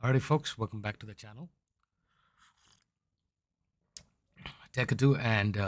Alrighty, folks, welcome back to the channel. Techado, and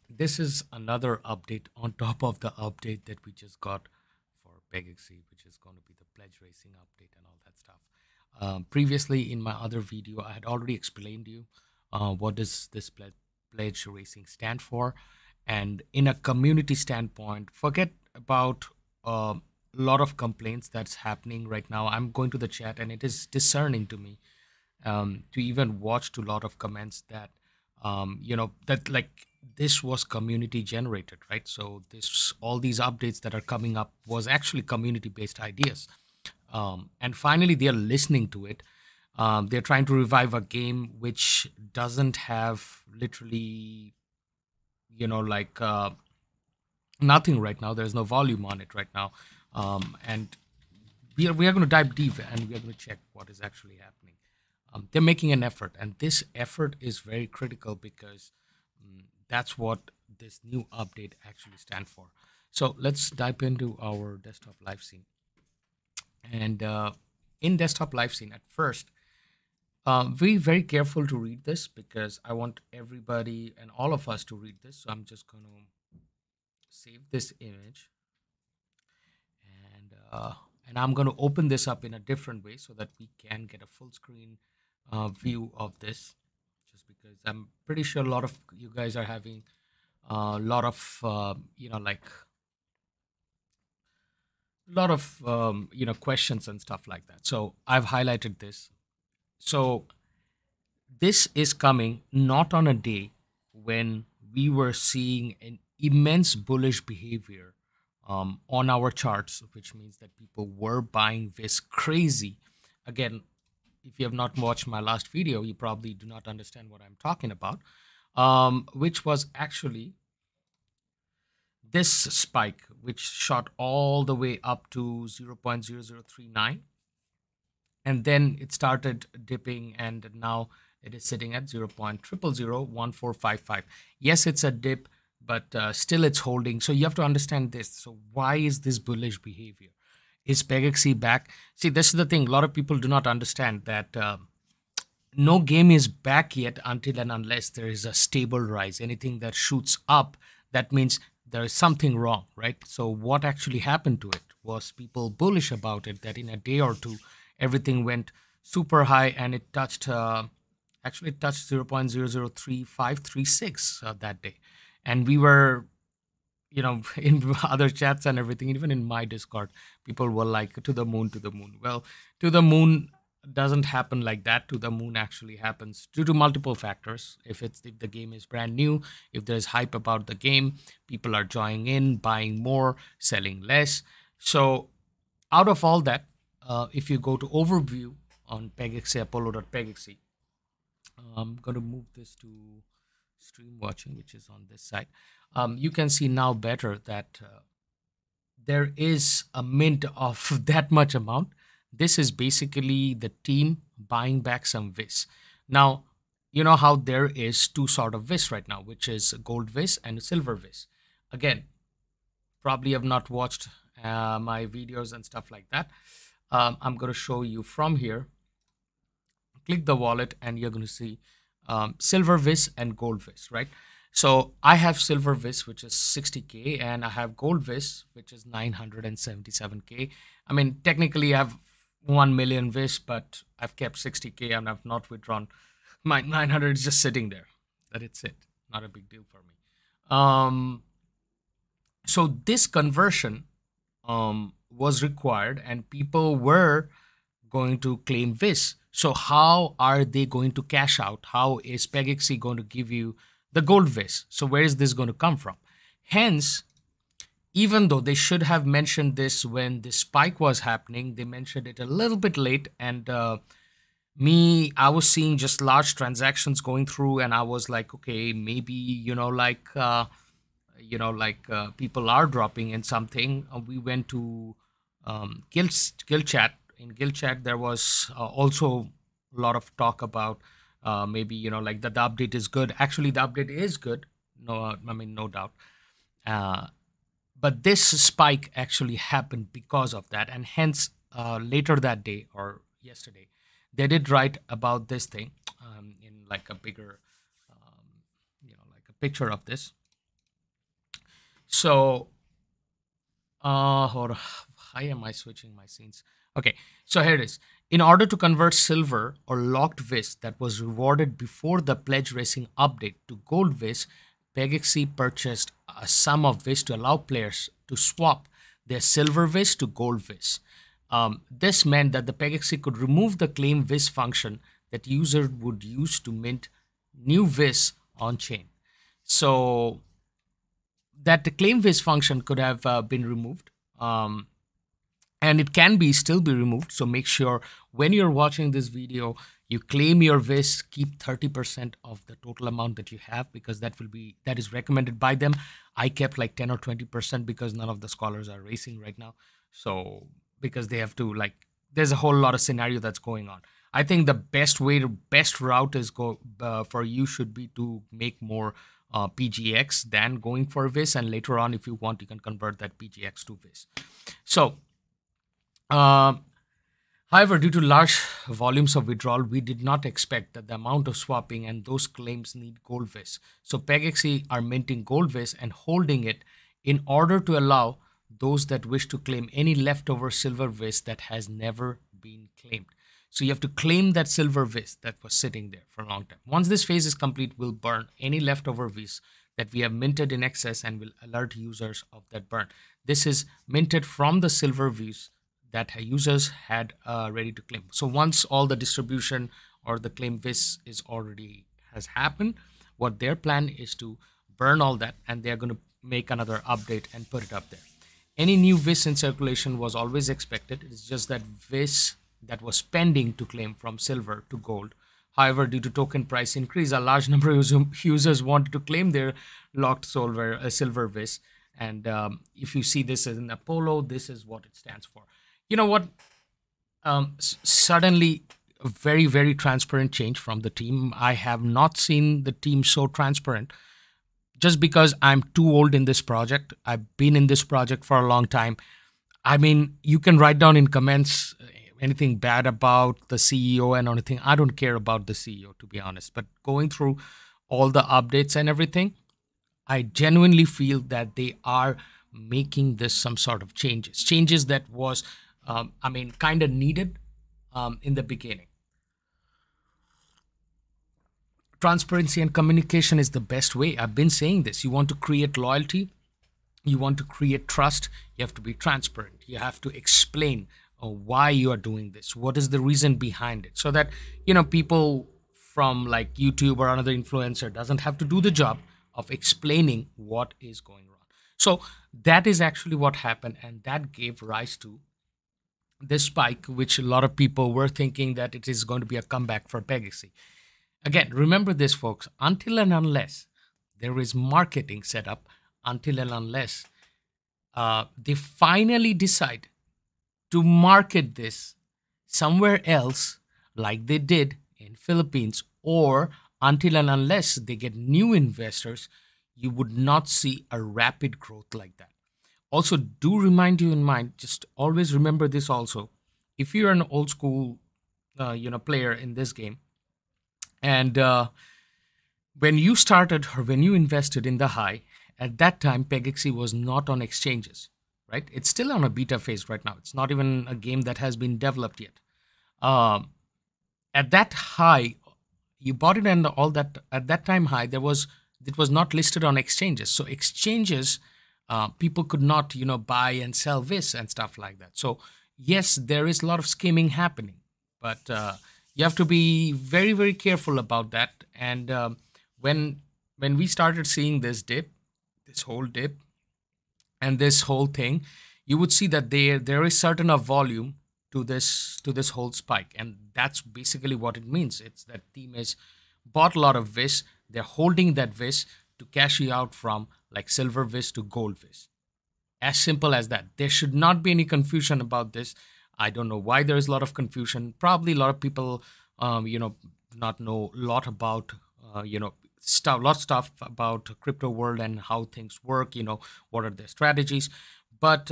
this is another update on top of the update that we just got for Pegaxy, which is going to be the pledge racing update and all that stuff. Previously, in my other video, I had already explained to you what does this pledge racing stand for, and in a community standpoint, forget about a lot of complaints that's happening right now. I'm going to the chat, and it is discerning to me to even watch to a lot of comments that that like this was community generated, right? So this all these updates that are coming up was actually community based ideas, and finally they are listening to it. They're trying to revive a game which doesn't have literally nothing right now. There's no volume on it right now, and we are going to dive deep and we are going to check what is actually happening. They're making an effort, and this effort is very critical because that's what this new update actually stands for. So let's dive into our desktop live scene. And in desktop live scene, at first, be very careful to read this because I want everybody and all of us to read this. So I'm just going to save this image, and I'm going to open this up in a different way so that we can get a full screen view of this, just because I'm pretty sure a lot of you guys are having a lot of questions and stuff like that. So I've highlighted this. So this is coming not on a day when we were seeing an immense bullish behavior on our charts, which means that people were buying this crazy. Again, if you have not watched my last video, you probably do not understand what I'm talking about, which was actually this spike, which shot all the way up to 0.0039. And then it started dipping, and now it is sitting at 0.0001455. Yes, it's a dip, but still it's holding. So you have to understand this. So why is this bullish behavior? Is Pegaxy back? See, this is the thing. A lot of people do not understand that no game is back yet until and unless there is a stable rise. Anything that shoots up, that means there is something wrong, right? So what actually happened to it was people bullish about it, that in a day or two, everything went super high, and it touched, actually it touched 0.003536 that day. And we were, in other chats and everything, even in my Discord, people were like, to the moon, to the moon. Well, to the moon doesn't happen like that. To the moon actually happens due to multiple factors. If the game is brand new, if there's hype about the game, people are joining in, buying more, selling less. So out of all that, if you go to overview on Pegaxy, apollo.pegaxy, I'm going to move this to stream watching, which is on this side. You can see now better that there is a mint of that much amount. This is basically the team buying back some Vis. Now, you know how there is two sort of Vis right now, which is gold Vis and silver Vis. Again, probably have not watched my videos and stuff like that. I'm going to show you from here. Click the wallet and you're going to see silver Vis and gold Vis, right? So I have silver Vis, which is 60K, and I have gold Vis, which is 977K. I mean, technically I have 1 million Vis, but I've kept 60K and I've not withdrawn. My 900 is just sitting there. That it's it. Not a big deal for me. So this conversion was required, and people were going to claim Vis. So how are they going to cash out? How is Pegaxy going to give you the gold Vis? So where is this going to come from? Hence, even though they should have mentioned this when the spike was happening, they mentioned it a little bit late. And I was seeing just large transactions going through, and I was like, okay, maybe, people are dropping in something. We went to guild chat. In guild chat, there was also a lot of talk about maybe that the update is good. Actually, the update is good. No, no doubt. But this spike actually happened because of that, and hence later that day, or yesterday, they did write about this thing in like a bigger, like a picture of this. So, or why am I switching my scenes? Okay, so here it is. In order to convert silver or locked vis that was rewarded before the pledge racing update to gold vis, Pegaxy purchased a sum of vis to allow players to swap their silver vis to gold vis. This meant that the Pegaxy could remove the claim vis function that users would use to mint new vis on chain. So that the claim vis function could have been removed. And it can still be removed. So make sure when you're watching this video, you claim your vis, keep 30% of the total amount that you have, because that is recommended by them. I kept like 10 or 20% because none of the scholars are racing right now. So because they have to, like, there's a whole lot of scenario that's going on. I think the best route is for you should be to make more PGX than going for vis, and later on, if you want, you can convert that PGX to vis. So however, due to large volumes of withdrawal, we did not expect that the amount of swapping and those claims need gold vis. So Pegaxy are minting gold vis and holding it in order to allow those that wish to claim any leftover silver vis that has never been claimed. So you have to claim that silver vis that was sitting there for a long time. Once this phase is complete, we'll burn any leftover vis that we have minted in excess and will alert users of that burn. This is minted from the silver vis that users had ready to claim. So once all the distribution or the claim vis has happened, what their plan is to burn all that, and they're going to make another update and put it up there. Any new vis in circulation was always expected. It's just that vis that was pending to claim from silver to gold. However, due to token price increase, a large number of users wanted to claim their locked silver vis. And if you see this as in Apollo, this is what it stands for. You know what? Suddenly, a very, very transparent change from the team. I have not seen the team so transparent. Just because I'm too old in this project, I've been in this project for a long time. I mean, you can write down in comments anything bad about the CEO and anything. I don't care about the CEO, to be honest. But going through all the updates and everything, I genuinely feel that they are making this some sort of changes that was kind of needed in the beginning. Transparency and communication is the best way. I've been saying this. You want to create loyalty, you want to create trust, you have to be transparent. You have to explain why you are doing this. What is the reason behind it? So that, people from like YouTube or another influencer doesn't have to do the job of explaining what is going on. So that is actually what happened, and that gave rise to this spike, which a lot of people were thinking that it is going to be a comeback for Pegaxy. Again, remember this, folks, until and unless there is marketing set up, until and unless they finally decide to market this somewhere else, like they did in Philippines, or until and unless they get new investors, you would not see a rapid growth like that. Also, do remind you in mind, just always remember this also. If you're an old school, player in this game, and when you started or when you invested in the high, at that time, Pegaxy was not on exchanges, right? It's still on a beta phase right now. It's not even a game that has been developed yet. At that high, you bought it, and all that at that time high, it was not listed on exchanges. So exchanges, people could not, buy and sell this and stuff like that. So yes, there is a lot of skimming happening, but you have to be very, very careful about that. And when we started seeing this whole dip, and this whole thing, you would see that there is certain of volume to this whole spike, and that's basically what it means. It's that Themis bought a lot of vis. They're holding that vis to cash you out from like silver vis to gold vis. As simple as that. There should not be any confusion about this. I don't know why there is a lot of confusion. Probably a lot of people, not know a lot about, stuff about crypto world and how things work. What are their strategies? But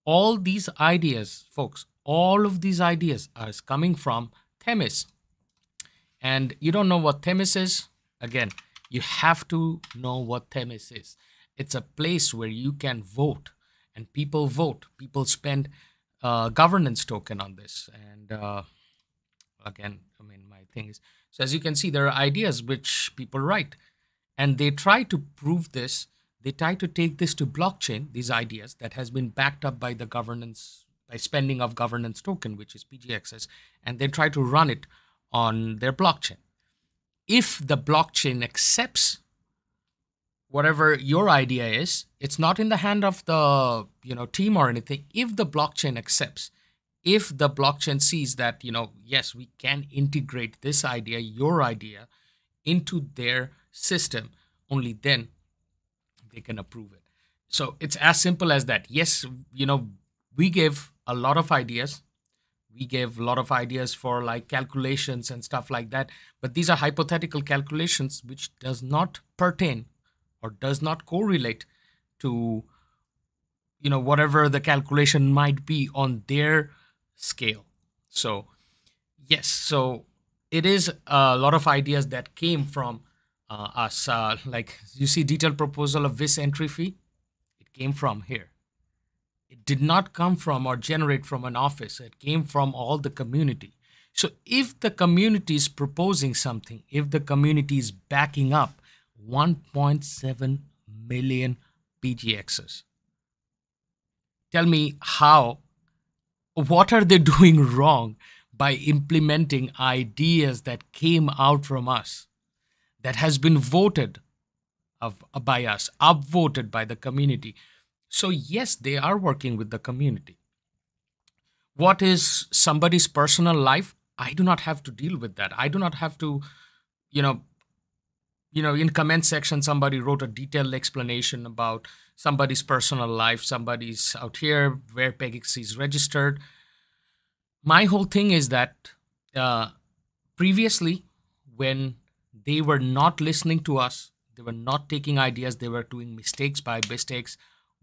all these ideas, folks, all of these ideas are coming from Themis. And you don't know what Themis is? Again, you have to know what Themis is. It's a place where you can vote, and people vote. People spend governance token on this. And again, I mean, my thing is, so as you can see, there are ideas which people write, and they try to prove this. They try to take this to blockchain, these ideas that has been backed up by the governance, by spending of governance token, which is PGXs, and they try to run it on their blockchain. If the blockchain accepts whatever your idea is, it's not in the hand of the team or anything. If the blockchain accepts, if the blockchain sees that yes, we can integrate this idea, your idea, into their system, only then they can approve it. So it's as simple as that. Yes, we give a lot of ideas. We gave a lot of ideas for like calculations and stuff like that, but these are hypothetical calculations which does not pertain or does not correlate to whatever the calculation might be on their scale. So yes, so it is a lot of ideas that came from us. Like you see, detailed proposal of Vis entry fee, it came from here. It did not come from or generate from an office. It came from all the community. So if the community is proposing something, if the community is backing up 1.7 million PGXs, tell me what are they doing wrong by implementing ideas that came out from us, that has been voted by us, upvoted by the community. So yes, they are working with the community. What is somebody's personal life? I do not have to deal with that. I do not have to, in comment section, somebody wrote a detailed explanation about somebody's personal life. Somebody's out here where Pegaxy is registered. My whole thing is that previously, when they were not listening to us, they were not taking ideas, they were doing mistakes by mistakes.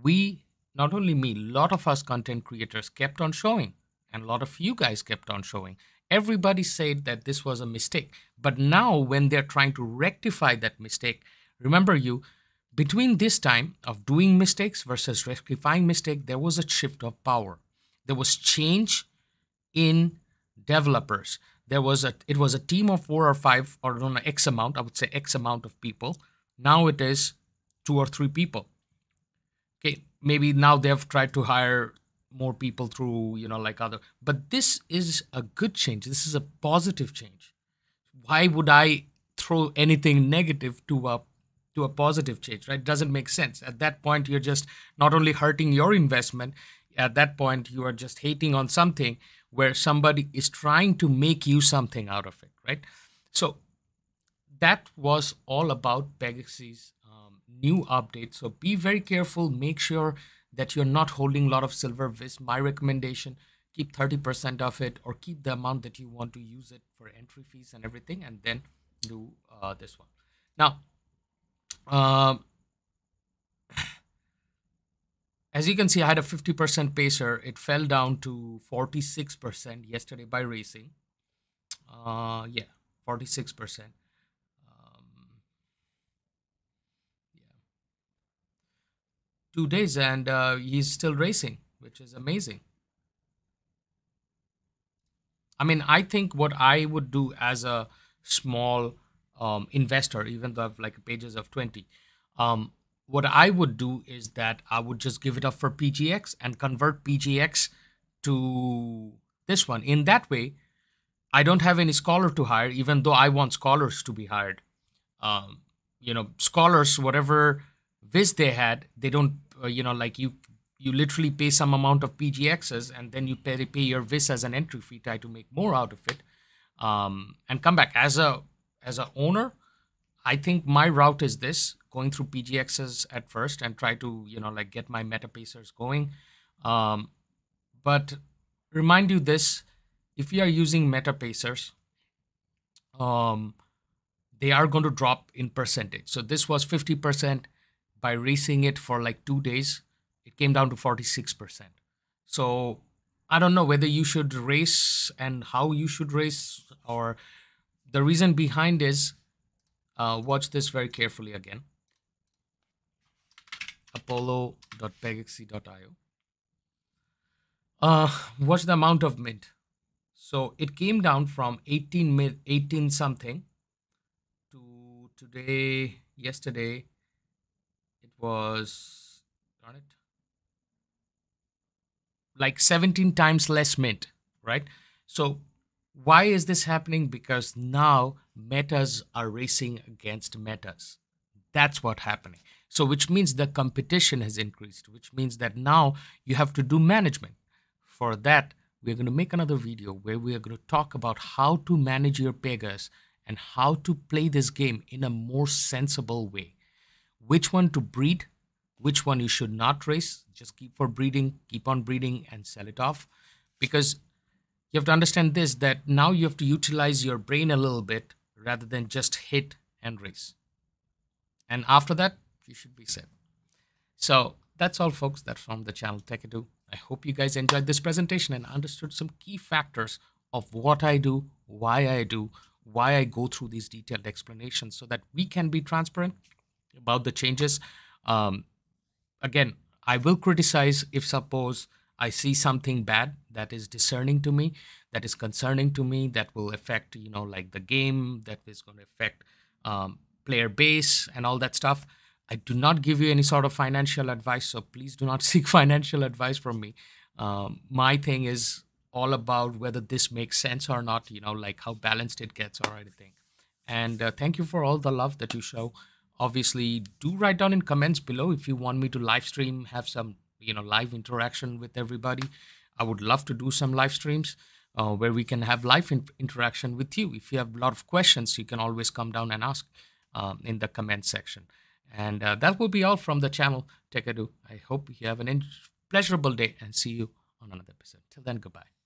We, not only me, a lot of us content creators kept on showing, and a lot of you guys kept on showing. Everybody said that this was a mistake. But now when they're trying to rectify that mistake, remember between this time of doing mistakes versus rectifying mistake, there was a shift of power. There was change in developers. It was a team of 4 or 5, or I don't know, X amount, I would say X amount of people. Now it is 2 or 3 people. Okay, maybe now they've tried to hire more people through, like other, but this is a good change. This is a positive change. Why would I throw anything negative to a positive change, right? Doesn't make sense. At that point, you're just not only hurting your investment, at that point, you are just hating on something where somebody is trying to make you something out of it, right? So that was all about Pegaxy's new update. So be very careful. Make sure that you're not holding a lot of silver vis. My recommendation, keep 30% of it, or keep the amount that you want to use it for entry fees and everything, and then do this one. Now, as you can see, I had a 50% pacer. It fell down to 46% yesterday by racing. Yeah, 46%. 2 days, and he's still racing, which is amazing. I mean, I think what I would do as a small investor, even though I have like pages of 20, what I would do is that I would just give it up for PGX and convert PGX to this one. In that way, I don't have any scholar to hire, even though I want scholars to be hired. Scholars, whatever Viz they had, they don't, like you literally pay some amount of PGXs, and then you pay your Viz as an entry fee, try to make more out of it, and come back. As a owner, I think my route is this: going through PGXs at first and try to like get my meta pacers going. But remind you this: if you are using meta pacers, they are going to drop in percentage. So this was 50%. By racing it for like 2 days, it came down to 46%. So I don't know whether you should race and how you should race, or the reason behind is, watch this very carefully again. Apollo.pegaxy.io. What's the amount of mint? So it came down from 18 something to today. Yesterday it was, darn it, like 17 times less mint, right? So why is this happening? Because now metas are racing against metas. That's what's happening. So which means the competition has increased, which means that now you have to do management. For that, we're going to make another video where we are going to talk about how to manage your Pegas and how to play this game in a more sensible way. Which one to breed, which one you should not race. Just keep for breeding, keep on breeding and sell it off. Because you have to understand this, that now you have to utilize your brain a little bit rather than just hit and race. And after that, you should be set. So that's all, folks. That's from the channel Techado. I hope you guys enjoyed this presentation and understood some key factors of what I do, why I go through these detailed explanations so that we can be transparent about the changes. Again, I will criticize if suppose I see something bad that is discerning to me, that is concerning to me, that will affect, like the game, that is going to affect player base and all that stuff. I do not give you any sort of financial advice, so please do not seek financial advice from me. My thing is all about whether this makes sense or not, like how balanced it gets or anything. And thank you for all the love that you show. Obviously, do write down in comments below if you want me to live stream, have some, live interaction with everybody. I would love to do some live streams where we can have live interaction with you. If you have a lot of questions, you can always come down and ask in the comment section. And that will be all from the channel Techado. I hope you have an pleasurable day and see you on another episode. Till then, goodbye.